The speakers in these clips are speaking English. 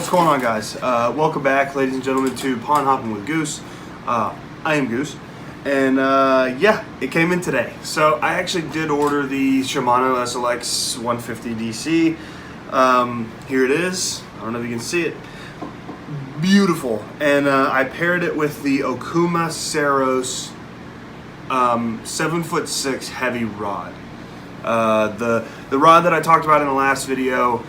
What's going on, guys? Welcome back, ladies and gentlemen, to Pond Hopping with Goose. I am Goose, and yeah, it came in today. So I actually did order the Shimano SLX 150 DC. Here it is. I don't know if you can see it. Beautiful. And I paired it with the Okuma Saros 7'6" heavy rod. The rod that I talked about in the last video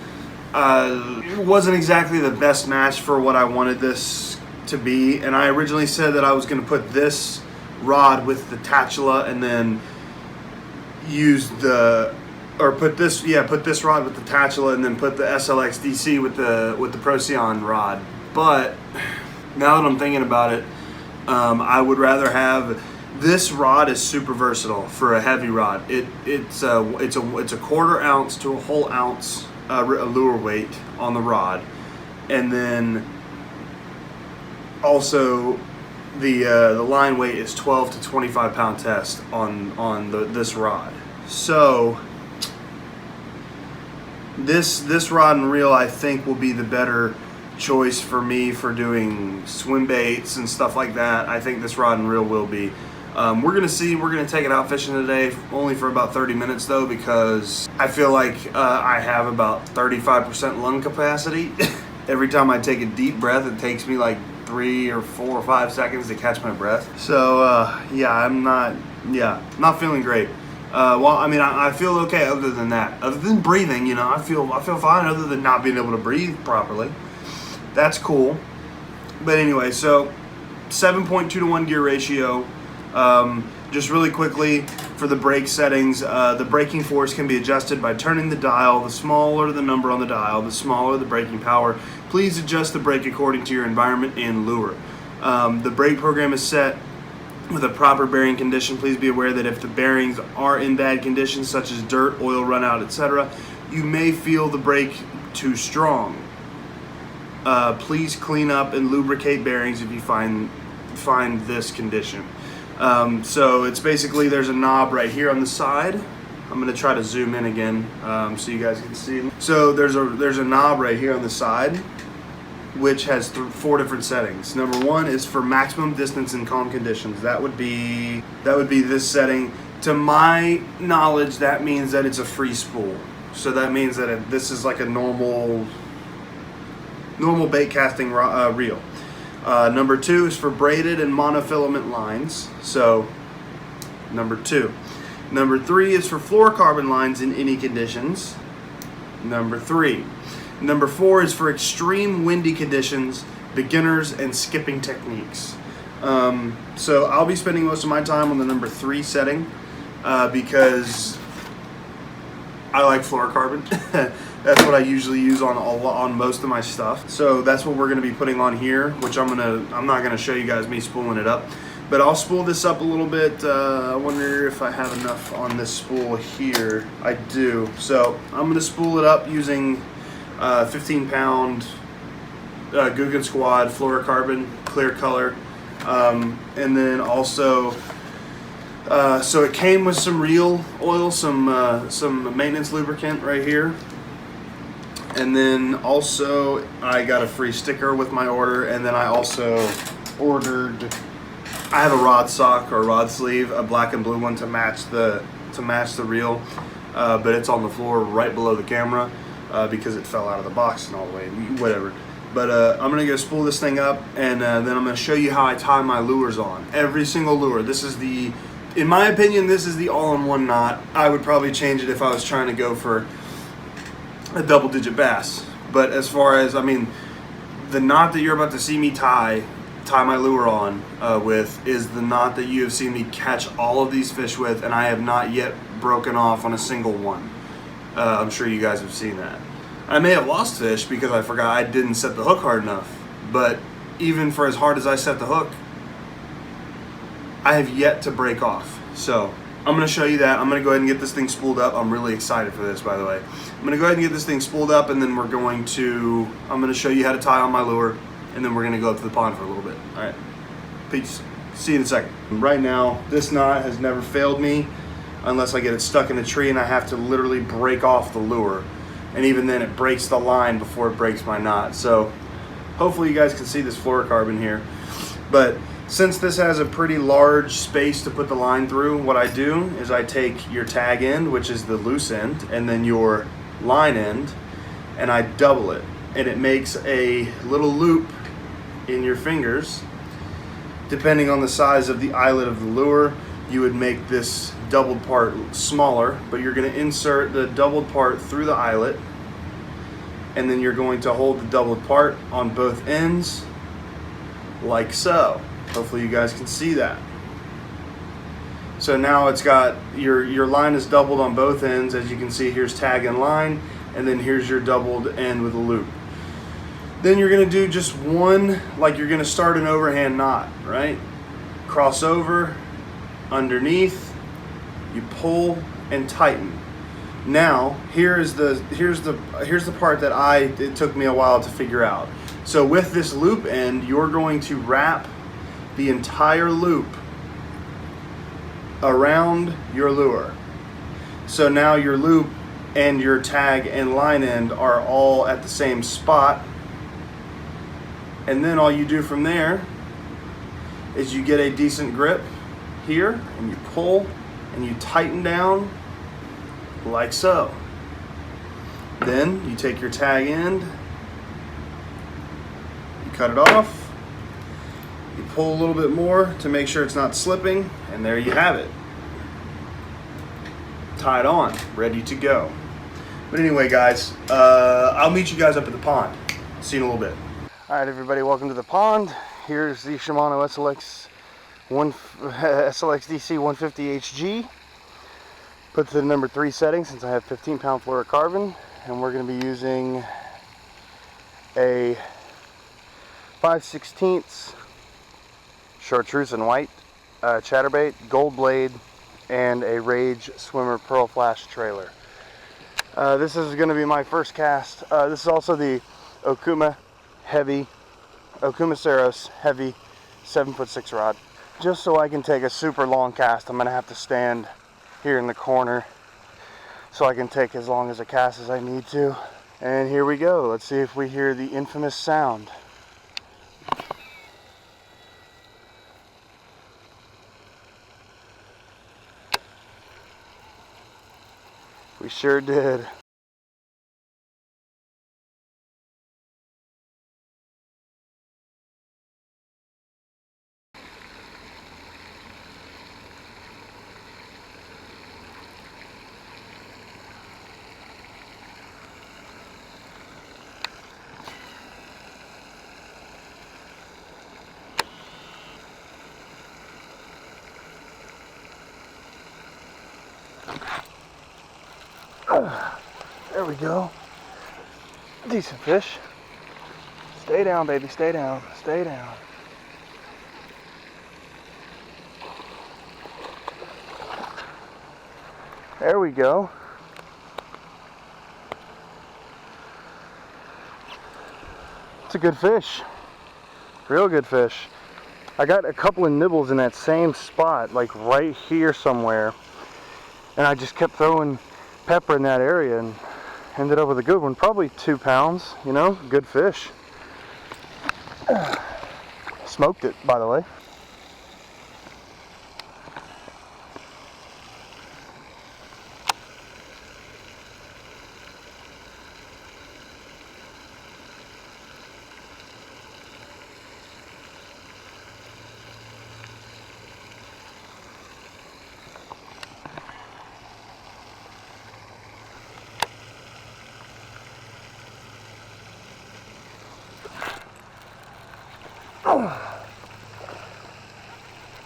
it wasn't exactly the best match for what I wanted this to be, and I originally said that I was going to put this rod with the Tatula and then use put this rod with the Tatula and then put the SLX DC with the Procyon rod. But now that I'm thinking about it, I would rather have this rod. Is super versatile for a heavy rod. It's a quarter ounce to a whole ounce lure weight on the rod, and then also the line weight is 12 to 25 pound test on this rod. So this rod and reel, I think, will be the better choice for me for doing swim baits and stuff like that. I think this rod and reel will be. We're gonna see. We're gonna take it out fishing today, only for about 30 minutes though, because I feel like I have about 35% lung capacity. Every time I take a deep breath, it takes me like 3 or 4 or 5 seconds to catch my breath. So yeah, I'm not feeling great. Well, I mean, I feel okay other than that. Other than breathing, you know, I feel fine. Other than not being able to breathe properly, that's cool. But anyway, so 7.2 to 1 gear ratio. Just really quickly, for the brake settings, the braking force can be adjusted by turning the dial. The smaller the number on the dial, the smaller the braking power. Please adjust the brake according to your environment and lure. The brake program is set with a proper bearing condition. Please be aware that if the bearings are in bad condition, such as dirt, oil runout, etc., you may feel the brake too strong. Please clean up and lubricate bearings if you find this condition. So it's basically, there's a knob right here on the side. I'm going to try to zoom in again so you guys can see. So there's a knob right here on the side, which has 4 different settings. Number 1 is for maximum distance in calm conditions. That would be this setting. To my knowledge, that means that it's a free spool. So that means that this is like a normal bait casting reel. Number 2 is for braided and monofilament lines. So, number 2. Number 3 is for fluorocarbon lines in any conditions. Number 3. Number 4 is for extreme windy conditions, beginners, and skipping techniques. So I'll be spending most of my time on the number 3 setting because I like fluorocarbon. That's what I usually use on most of my stuff. So that's what we're going to be putting on here, which I'm not going to show you guys me spooling it up, but I'll spool this up a little bit. I wonder if I have enough on this spool here. I do. So I'm going to spool it up using 15-pound Guggen Squad fluorocarbon clear color, and then also so it came with some reel oil, some maintenance lubricant right here. And then also I got a free sticker with my order, and then I also ordered, I have a rod sock or rod sleeve, a black and blue one to match the reel, but it's on the floor right below the camera because it fell out of the box and all the way, whatever. But I'm gonna go spool this thing up, and then I'm gonna show you how I tie my lures on. Every single lure. This is in my opinion, this is the all-in-one knot. I would probably change it if I was trying to go for a double-digit bass. But as far as, I mean, the knot that you're about to see me tie my lure on with is the knot that you have seen me catch all of these fish with, and I have not yet broken off on a single one. I'm sure you guys have seen that. I may have lost fish because I forgot I didn't set the hook hard enough, but even for as hard as I set the hook, I have yet to break off. So I'm going to show you that. I'm going to go ahead and get this thing spooled up. I'm really excited for this, by the way. I'm going to go ahead and get this thing spooled up, and then I'm going to show you how to tie on my lure, and then we're going to go up to the pond for a little bit. All right, peace. See you in a second. Right now, this knot has never failed me unless I get it stuck in a tree and I have to literally break off the lure. And even then, it breaks the line before it breaks my knot. So Hopefully you guys can see this fluorocarbon here. But since this has a pretty large space to put the line through, what I do is I take your tag end, which is the loose end, and then your line end, and I double it. And it makes a little loop in your fingers. Depending on the size of the eyelet of the lure, you would make this doubled part smaller, but you're going to insert the doubled part through the eyelet, and then you're going to hold the doubled part on both ends like so. Hopefully you guys can see that. So now it's got your line is doubled on both ends. As you can see, here's tag and line, and then here's your doubled end with a loop. Then you're going to do just one, like you're going to start an overhand knot, right? Cross over, underneath, you pull and tighten. Now here's the part that it took me a while to figure out. So with this loop end, you're going to wrap the entire loop around your lure. So now your loop and your tag and line end are all at the same spot. And then all you do from there is you get a decent grip here, and you pull and you tighten down like so. Then you take your tag end, you cut it off, you pull a little bit more to make sure it's not slipping, and there you have it. Tied on, ready to go. But anyway, guys, I'll meet you guys up at the pond. See you in a little bit. All right, everybody, welcome to the pond. Here's the Shimano SLX-DC 150H.G. Put to the number 3 setting since I have 15-pound fluorocarbon, and we're going to be using a 5/16 chartreuse and white chatterbait, gold blade, and a Rage Swimmer Pearl Flash trailer. This is going to be my first cast. This is also the Okuma Saros heavy 7'6" rod. Just so I can take a super long cast, I'm going to have to stand here in the corner so I can take as long as a cast as I need to. And here we go. Let's see if we hear the infamous sound. We sure did. There we go. Decent fish. Stay down, baby. Stay down. Stay down. There we go. It's a good fish. Real good fish. I got a couple of nibbles in that same spot, like right here somewhere. And I just kept throwing pepper in that area and ended up with a good one. Probably 2 pounds, you know, good fish. Smoked it, by the way.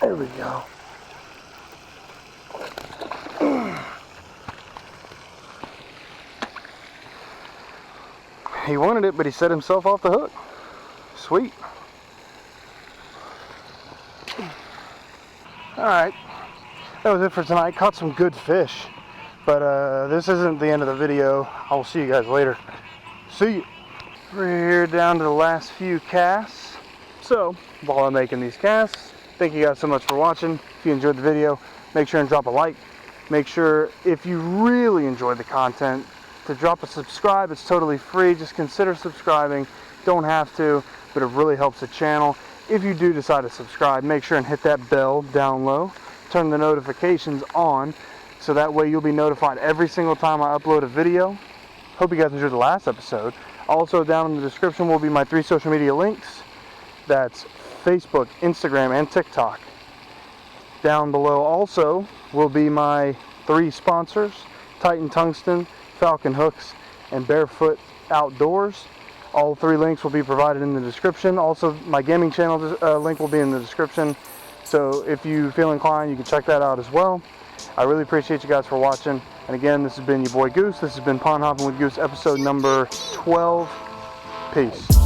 There we go. He wanted it, but he set himself off the hook. Sweet. Alright, that was it for tonight. Caught some good fish, but this isn't the end of the video. I will see you guys later. See you. We're here down to the last few casts. So, while I'm making these casts, thank you guys so much for watching. If you enjoyed the video, make sure and drop a like. Make sure, if you really enjoyed the content, to drop a subscribe. It's totally free. Just consider subscribing. Don't have to, but it really helps the channel. If you do decide to subscribe, make sure and hit that bell down low. Turn the notifications on, so that way you'll be notified every single time I upload a video. Hope you guys enjoyed the last episode. Also, down in the description will be my 3 social media links. That's Facebook, Instagram, and TikTok. Down below also will be my 3 sponsors: Titan Tungsten, Falcon Hooks, and Barefoot Outdoors. All 3 links will be provided in the description. Also, my gaming channel link will be in the description. So if you feel inclined, you can check that out as well. I really appreciate you guys for watching. And again, this has been your boy Goose. This has been Pond Hopping with Goose, episode number 12. Peace.